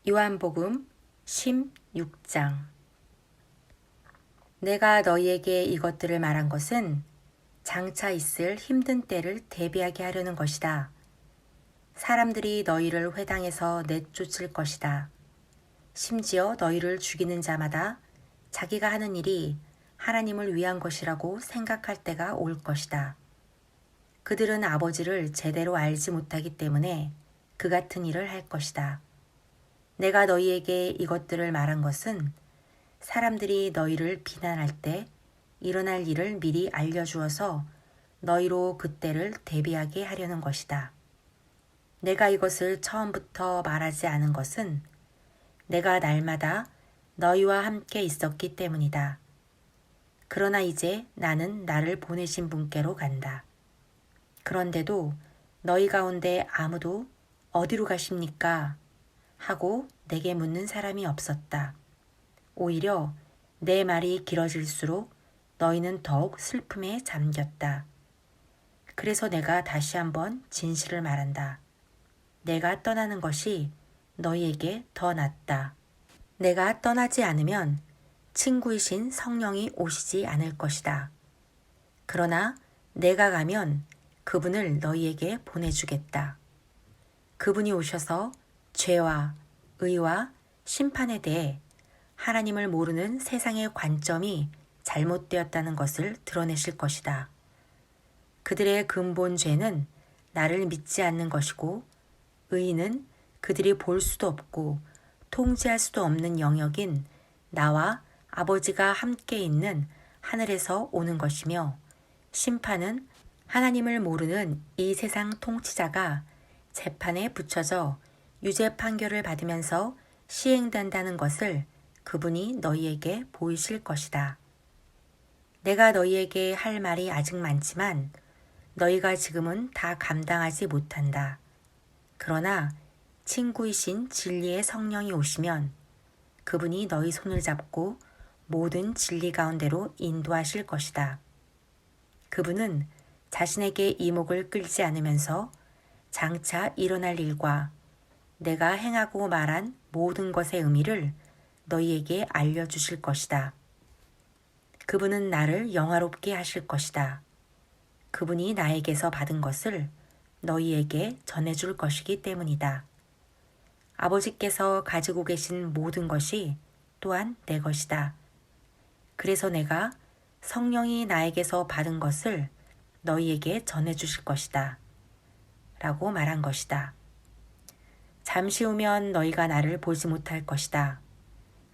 요한복음 16장. 내가 너희에게 이것들을 말한 것은 장차 있을 힘든 때를 대비하게 하려는 것이다. 사람들이 너희를 회당에서 내쫓을 것이다. 심지어 너희를 죽이는 자마다 자기가 하는 일이 하나님을 위한 것이라고 생각할 때가 올 것이다. 그들은 아버지를 제대로 알지 못하기 때문에 그 같은 일을 할 것이다. 내가 너희에게 이것들을 말한 것은 사람들이 너희를 비난할 때 일어날 일을 미리 알려주어서 너희로 그때를 대비하게 하려는 것이다. 내가 이것을 처음부터 말하지 않은 것은 내가 날마다 너희와 함께 있었기 때문이다. 그러나 이제 나는 나를 보내신 분께로 간다. 그런데도 너희 가운데 아무도 어디로 가십니까? 하고 내게 묻는 사람이 없었다. 오히려 내 말이 길어질수록 너희는 더욱 슬픔에 잠겼다. 그래서 내가 다시 한번 진실을 말한다. 내가 떠나는 것이 너희에게 더 낫다. 내가 떠나지 않으면 친구이신 성령이 오시지 않을 것이다. 그러나 내가 가면 그분을 너희에게 보내주겠다. 그분이 오셔서 죄와 의와 심판에 대해 하나님을 모르는 세상의 관점이 잘못되었다는 것을 드러내실 것이다. 그들의 근본 죄는 나를 믿지 않는 것이고, 의는 그들이 볼 수도 없고 통제할 수도 없는 영역인 나와 아버지가 함께 있는 하늘에서 오는 것이며, 심판은 하나님을 모르는 이 세상 통치자가 재판에 붙여져 유죄 판결을 받으면서 시행된다는 것을 그분이 너희에게 보이실 것이다. 내가 너희에게 할 말이 아직 많지만 너희가 지금은 다 감당하지 못한다. 그러나 친구이신 진리의 성령이 오시면 그분이 너희 손을 잡고 모든 진리 가운데로 인도하실 것이다. 그분은 자신에게 이목을 끌지 않으면서 장차 일어날 일과 내가 행하고 말한 모든 것의 의미를 너희에게 알려주실 것이다. 그분은 나를 영화롭게 하실 것이다. 그분이 나에게서 받은 것을 너희에게 전해줄 것이기 때문이다. 아버지께서 가지고 계신 모든 것이 또한 내 것이다. 그래서 내가 성령이 나에게서 받은 것을 너희에게 전해주실 것이다. 라고 말한 것이다. 잠시 후면 너희가 나를 보지 못할 것이다.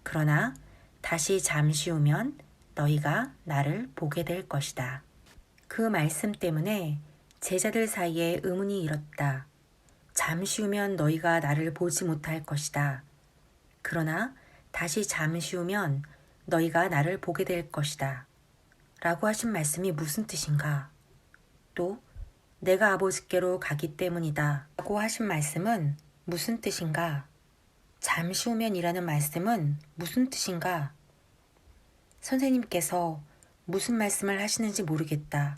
그러나 다시 잠시 후면 너희가 나를 보게 될 것이다. 그 말씀 때문에 제자들 사이에 의문이 일었다. 잠시 후면 너희가 나를 보지 못할 것이다. 그러나 다시 잠시 후면 너희가 나를 보게 될 것이다. 라고 하신 말씀이 무슨 뜻인가? 또 내가 아버지께로 가기 때문이다. 라고 하신 말씀은 무슨 뜻인가? 잠시 후면이라는 말씀은 무슨 뜻인가? 선생님께서 무슨 말씀을 하시는지 모르겠다.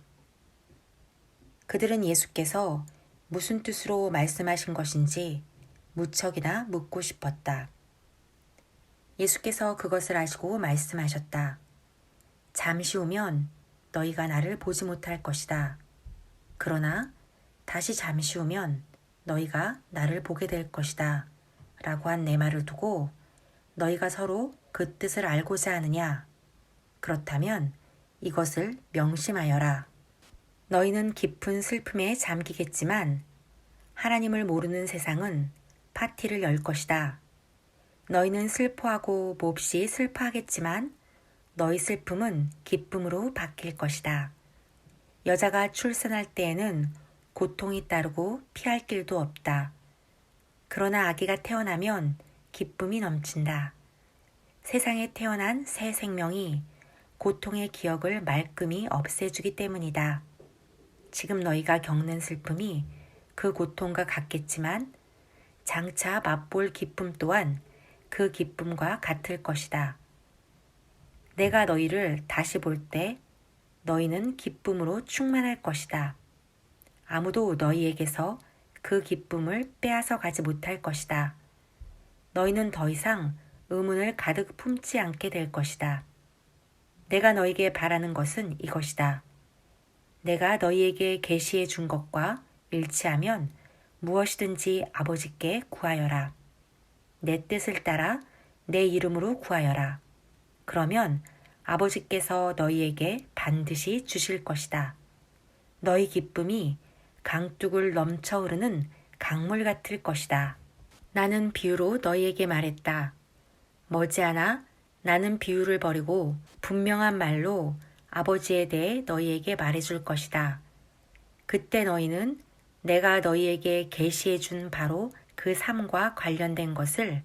그들은 예수께서 무슨 뜻으로 말씀하신 것인지 무척이나 묻고 싶었다. 예수께서 그것을 아시고 말씀하셨다. 잠시 후면 너희가 나를 보지 못할 것이다. 그러나 다시 잠시 후면 너희가 나를 보게 될 것이다. 라고 한 내 말을 두고 너희가 서로 그 뜻을 알고자 하느냐? 그렇다면 이것을 명심하여라. 너희는 깊은 슬픔에 잠기겠지만 하나님을 모르는 세상은 파티를 열 것이다. 너희는 슬퍼하고 몹시 슬퍼하겠지만 너희 슬픔은 기쁨으로 바뀔 것이다. 여자가 출산할 때에는 고통이 따르고 피할 길도 없다. 그러나 아기가 태어나면 기쁨이 넘친다. 세상에 태어난 새 생명이 고통의 기억을 말끔히 없애주기 때문이다. 지금 너희가 겪는 슬픔이 그 고통과 같겠지만 장차 맛볼 기쁨 또한 그 기쁨과 같을 것이다. 내가 너희를 다시 볼 때 너희는 기쁨으로 충만할 것이다. 아무도 너희에게서 그 기쁨을 빼앗아 가지 못할 것이다. 너희는 더 이상 의문을 가득 품지 않게 될 것이다. 내가 너희에게 바라는 것은 이것이다. 내가 너희에게 계시해 준 것과 일치하면 무엇이든지 아버지께 구하여라. 내 뜻을 따라 내 이름으로 구하여라. 그러면 아버지께서 너희에게 반드시 주실 것이다. 너희 기쁨이 강둑을 넘쳐 흐르는 강물 같을 것이다. 나는 비유로 너희에게 말했다. 머지않아 나는 비유를 버리고 분명한 말로 아버지에 대해 너희에게 말해줄 것이다. 그때 너희는 내가 너희에게 계시해 준 바로 그 삶과 관련된 것을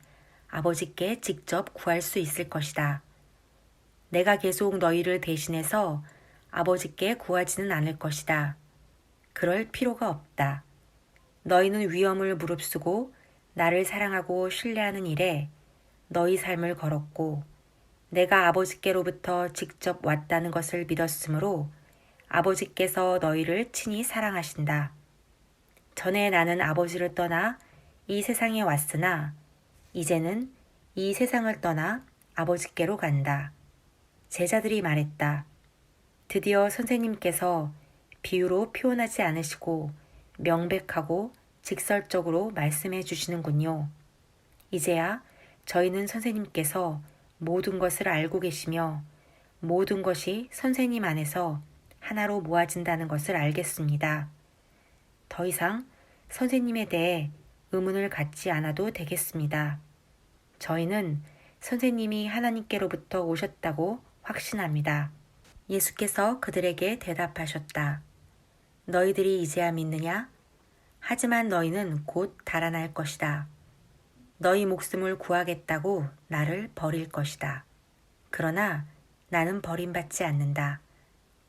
아버지께 직접 구할 수 있을 것이다. 내가 계속 너희를 대신해서 아버지께 구하지는 않을 것이다. 그럴 필요가 없다. 너희는 위험을 무릅쓰고 나를 사랑하고 신뢰하는 일에 너희 삶을 걸었고 내가 아버지께로부터 직접 왔다는 것을 믿었으므로 아버지께서 너희를 친히 사랑하신다. 전에 나는 아버지를 떠나 이 세상에 왔으나 이제는 이 세상을 떠나 아버지께로 간다. 제자들이 말했다. 드디어 선생님께서 비유로 표현하지 않으시고 명백하고 직설적으로 말씀해 주시는군요. 이제야 저희는 선생님께서 모든 것을 알고 계시며 모든 것이 선생님 안에서 하나로 모아진다는 것을 알겠습니다. 더 이상 선생님에 대해 의문을 갖지 않아도 되겠습니다. 저희는 선생님이 하나님께로부터 오셨다고 확신합니다. 예수께서 그들에게 대답하셨다. 너희들이 이제야 믿느냐? 하지만 너희는 곧 달아날 것이다. 너희 목숨을 구하겠다고 나를 버릴 것이다. 그러나 나는 버림받지 않는다.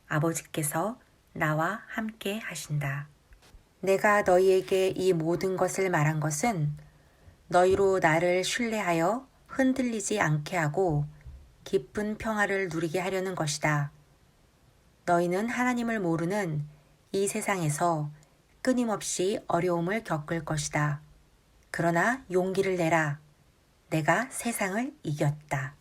아버지께서 나와 함께 하신다. 내가 너희에게 이 모든 것을 말한 것은 너희로 나를 신뢰하여 흔들리지 않게 하고 깊은 평화를 누리게 하려는 것이다. 너희는 하나님을 모르는 이 세상에서 끊임없이 어려움을 겪을 것이다. 그러나 용기를 내라. 내가 세상을 이겼다.